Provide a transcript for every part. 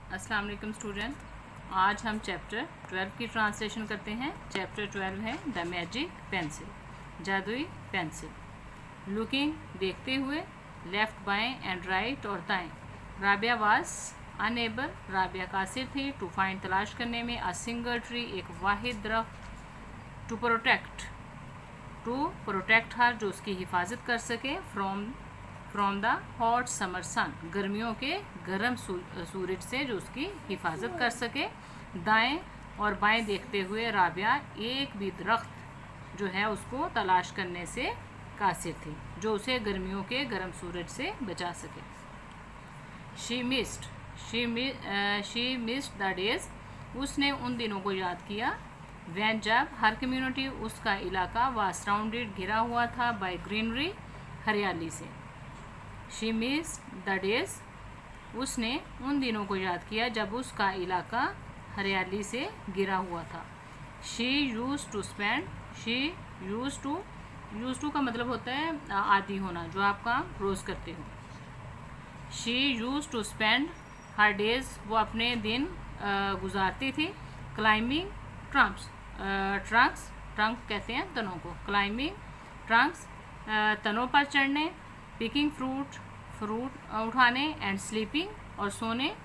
अस्सलाम वालेकुम स्टूडेंट। आज हम चैप्टर 12 की ट्रांसलेशन करते हैं। चैप्टर 12 है द मैजिक पेंसिल, जादुई पेंसिल। लुकिंग देखते हुए, लेफ्ट बाएं एंड राइट और दाएं। राबिया वाज अनएबल, राबिया कासिर थी, टू फाइंड तलाश करने में, अ सिंगल ट्री एक वाहिद दरख्त, टू प्रोटेक्ट हर जो उसकी हिफाजत कर सके, फ्रॉम द हॉट समर सन गर्मियों के गर्म सूरज से जो उसकी हिफाजत कर सके। दाएं और बाएं देखते हुए राबिया एक भी दरख्त जो है उसको तलाश करने से कासिर थी जो उसे गर्मियों के गर्म सूरज से बचा सके। शी मिस्ड द डेज, उसने उन दिनों को याद किया। वैन जब हर कम्युनिटी उसका इलाका वा सराउंडेड घिरा हुआ था बाय ग्रीनरी हरियाली से। शी मिस्ड द डेज, उसने उन दिनों को याद किया जब उसका इलाका हरियाली से घिरा हुआ था। शी यूज टू का मतलब होता है आदि होना, जो आप काम रोज़ करते हो। She used to spend her days, वो अपने दिन गुजारती थी। क्लाइंबिंग ट्रंक कहते हैं तनों को, क्लाइंबिंग ट्रंक्स तनों पर चढ़ने, पिकिंग फ्रूट उठाने, एंड स्लीपिंग और सोने,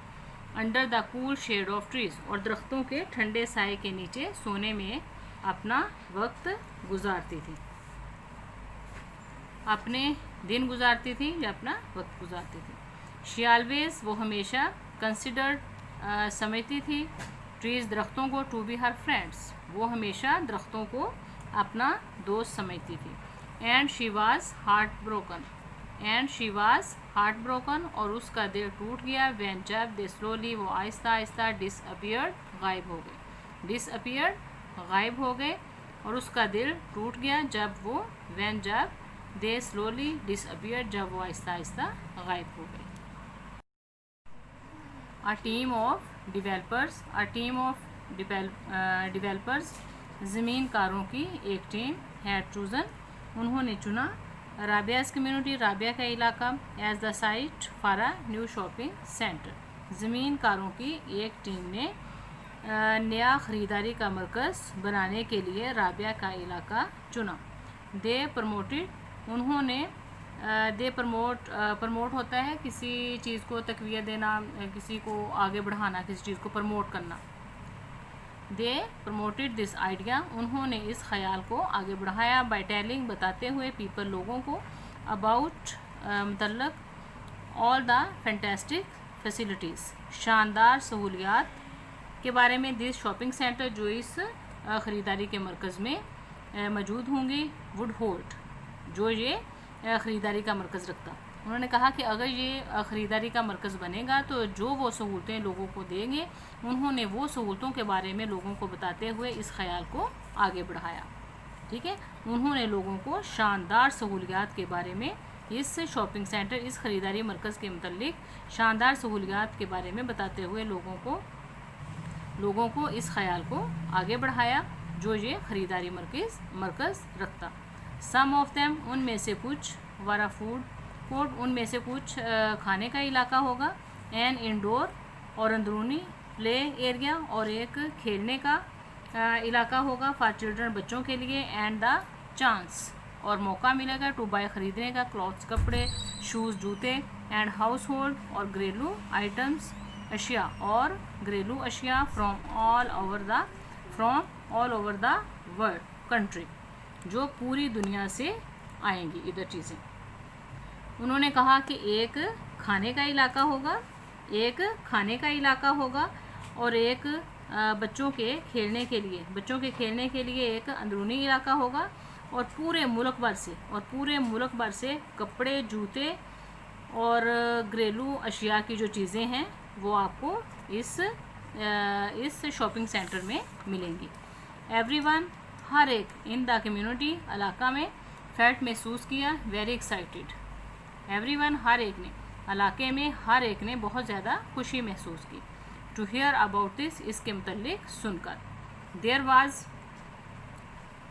under the cool shade of trees और दरख्तों के ठंडे साए के नीचे सोने में अपना वक्त गुजारती थी, अपने दिन गुजारती थी या अपना वक्त गुजारती थी। शी ऑलवेज, वो हमेशा, कंसिडर्ड समझती थी, ट्रीज दरख्तों को, टू बी हर फ्रेंड्स, वो हमेशा दरख्तों को अपना दोस्त समझती थी। And she was heart broken, और उसका दिल टूट गया। वैन जब दे स्लोली, वो आहिस्ता आहिस्ता गायब हो गए, और उसका दिल टूट गया जब दे स्लोली डिसअपियर्ड, जब वो आहिस्ता आहिस्ता गायब हो गए। A team of developers, ज़मीनकारों की एक टीम, had chosen, उन्होंने चुना, राबियाज़ कम्युनिटी, राबिया का इलाका, as the site for a new shopping centre, ज़मीनकारों की एक टीम ने नया ख़रीदारी का मरकज़ बनाने के लिए राबिया का इलाका चुना। दे प्रमोटेड, उन्होंने प्रमोट होता है किसी चीज़ को तकवीया देना, किसी को आगे बढ़ाना, किसी चीज़ को प्रमोट करना। दे प्रमोटेड दिस आइडिया, उन्होंने इस ख्याल को आगे बढ़ाया, बाय टेलिंग, बताते हुए, पीपल, लोगों को, अबाउट मतलब ऑल द फैंटास्टिक फैसिलिटीज़, शानदार सहूलियात के बारे में, दिस शॉपिंग सेंटर, जो इस ख़रीदारी के मरकज़ में मौजूद होंगी, वुड होल्ड, जो ये ख़रीदारी का मरकज़ रखता। उन्होंने कहा कि अगर ये ख़रीदारी का मरकज़ बनेगा तो जो वो सहूलतें लोगों को देंगे, उन्होंने वो सहूलतों के बारे में लोगों को बताते हुए इस ख़याल को आगे बढ़ाया। ठीक है, उन्होंने लोगों को शानदार सहूलियात के बारे में, इस शॉपिंग सेंटर, इस ख़रीदारी मरकज़ के मतलब शानदार सहूलियात के बारे में बताते हुए लोगों को इस ख़याल को आगे बढ़ाया जो ये ख़रीदारी मरकज़ रखता। सम ऑफ देम, उनमें से कुछ, वारा फूड कोर्ट, उनमें से कुछ खाने का इलाका होगा, एन इंडोर और अंदरूनी, प्ले एरिया और एक खेलने का इलाका होगा, फॉर चिल्ड्रन बच्चों के लिए, एंड द चांस और मौका मिलेगा, टू बाय खरीदने का, क्लॉथ्स कपड़े, शूज़ जूते, एंड हाउस होल्ड और घरेलू आइटम्स अशिया और घरेलू अशिया, from all over the world country, जो पूरी दुनिया से आएंगी इधर चीज़ें। उन्होंने कहा कि एक खाने का इलाका होगा और एक बच्चों के खेलने के लिए एक अंदरूनी इलाका होगा, और पूरे मुल्क भर से कपड़े, जूते और घरेलू अशिया की जो चीज़ें हैं वो आपको इस शॉपिंग सेंटर में मिलेंगी। एवरीवन, हर एक, इन द कम्युनिटी, इलाका में, फेल्ट महसूस किया, वेरी एक्साइटेड, एवरीवन, हर एक ने, इलाके में हर एक ने बहुत ज़्यादा खुशी महसूस की, टू हियर अबाउट दिस, इसके मतलब सुनकर।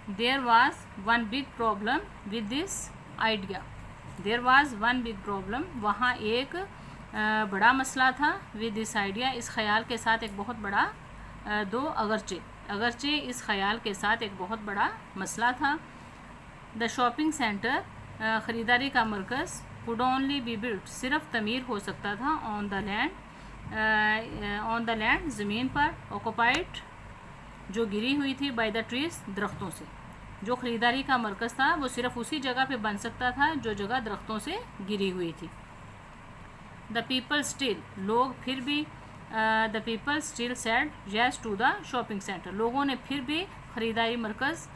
There was one big problem with this idea, वहाँ एक बड़ा मसला था। विद दिस आइडिया, इस ख्याल के साथ एक बहुत बड़ा अगरचे इस ख्याल के साथ एक बहुत बड़ा मसला था। द शॉपिंग सेंटर, ख़रीदारी का मरकज़, कुड ओनली बी बिल्ट, सिर्फ तमीर हो सकता था, ऑन द लैंड ज़मीन पर, ऑक्युपाइड जो गिरी हुई थी, बाय द ट्रीज दरख्तों से। जो ख़रीदारी का मरकज़ था वो सिर्फ उसी जगह पे बन सकता था जो जगह दरख्तों से गिरी हुई थी। द पीपल स्टिल, लोग फिर भी, the people still said yes to the shopping centre, लोगों ने फिर भी ख़रीदारी मरकज़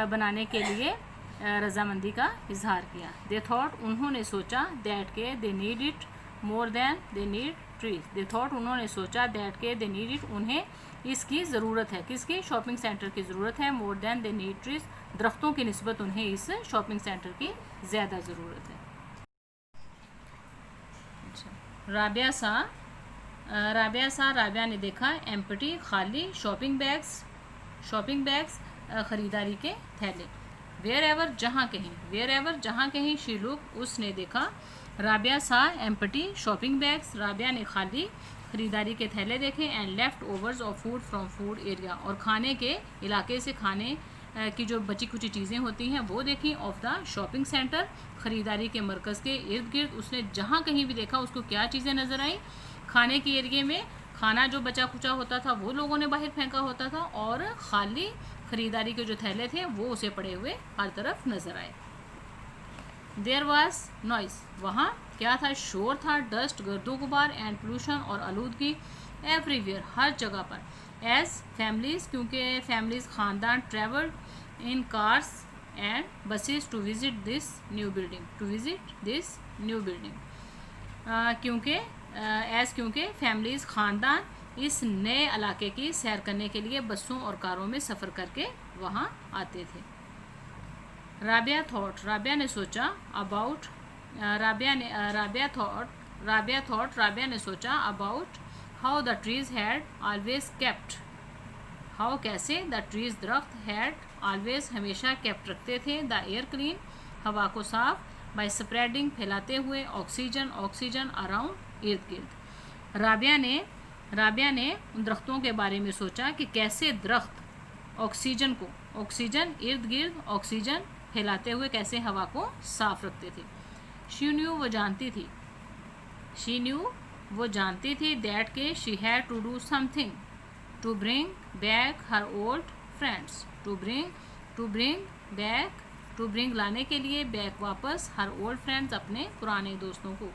बनाने के लिए रजामंदी का इजहार किया। दे थॉट, उन्होंने सोचा, दैट के they need it more than they need trees, they thought, उन्होंने सोचा, दैट के दे नीड इट, उन्हें इसकी ज़रूरत है, किसकी, शॉपिंग सेंटर की ज़रूरत है, more than they need trees, दरख्तों की निस्बत उन्हें इस शॉपिंग सेंटर की ज़्यादा ज़रूरत है। राबिया ने देखा, एम्प्टी, खाली, शॉपिंग बैग्स ख़रीदारी के थैले। वेयर एवर, जहाँ कहीं, शी लुक, उसने देखा, राबिया सा एम्प्टी शॉपिंग बैग्स, राबिया ने खाली ख़रीदारी के थैले देखे, and left overs of food from food area, और खाने के इलाके से खाने की जो बची कुची चीज़ें होती हैं वो देखी, ऑफ द शॉपिंग सेंटर, ख़रीदारी के मरकज़ के इर्द गिर्द। उसने जहाँ कहीं भी देखा उसको क्या चीज़ें नज़र आई, खाने के एरिए में खाना जो बचा कुचा होता था वो लोगों ने बाहर फेंका होता था, और खाली ख़रीदारी के जो थैले थे वो उसे पड़े हुए हर तरफ नज़र आए। देयर वाज नॉइस, वहाँ क्या था, शोर था, डस्ट, गर्दो गुबार, एंड पोल्यूशन, और आलूदगी, एवरीवेयर, हर जगह पर। एज फैमिलीज, क्योंकि फैमिलीज, ख़ानदान, travelled in cars and buses to visit this new building, क्योंकि फैमिलीज, ख़ानदान इस नए इलाके की सैर करने के लिए बसों और कारों में सफ़र करके वहाँ आते थे। राबिया थॉट, राबिया ने सोचा, अबाउट, राबिया ने सोचा, about how the trees had always kept, how कैसे, द ट्रीज दरख्त, हैड ऑलवेज हमेशा, केप्ट रखते थे, द एयर क्लीन हवा को साफ, बाय स्प्रेडिंग फैलाते हुए, ऑक्सीजन अराउंड इर्द गिर्द। राबिया ने उन दरख्तों के बारे में सोचा कि कैसे दरख्त ऑक्सीजन इर्द गिर्द ऑक्सीजन फैलाते हुए कैसे हवा को साफ रखते थे। शी न्यू, वो जानती थी, दैट के she had to do something to bring back her old friends, to bring लाने के लिए, बैक वापस, हर ओल्ड फ्रेंड्स अपने पुराने दोस्तों को।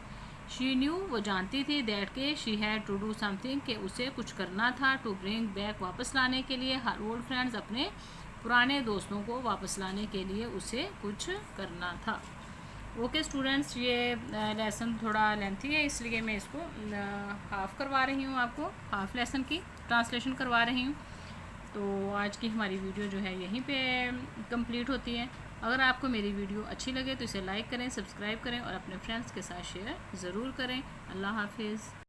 शी न्यू, वो जानती थी, दैट के she had to do something, के उसे कुछ करना था, टू ब्रिंग बैक वापस लाने के लिए, हर ओल्ड फ्रेंड्स अपने पुराने दोस्तों को वापस लाने के लिए उसे कुछ करना था। ओके स्टूडेंट्स, ये लेसन थोड़ा लेंथी है इसलिए मैं इसको हाफ़ करवा रही हूँ, आपको हाफ़ लेसन की ट्रांसलेशन करवा रही हूँ। तो आज की हमारी वीडियो जो है यहीं पे कंप्लीट होती है। अगर आपको मेरी वीडियो अच्छी लगे तो इसे लाइक करें, सब्सक्राइब करें और अपने फ्रेंड्स के साथ शेयर ज़रूर करें। अल्लाह हाफिज़।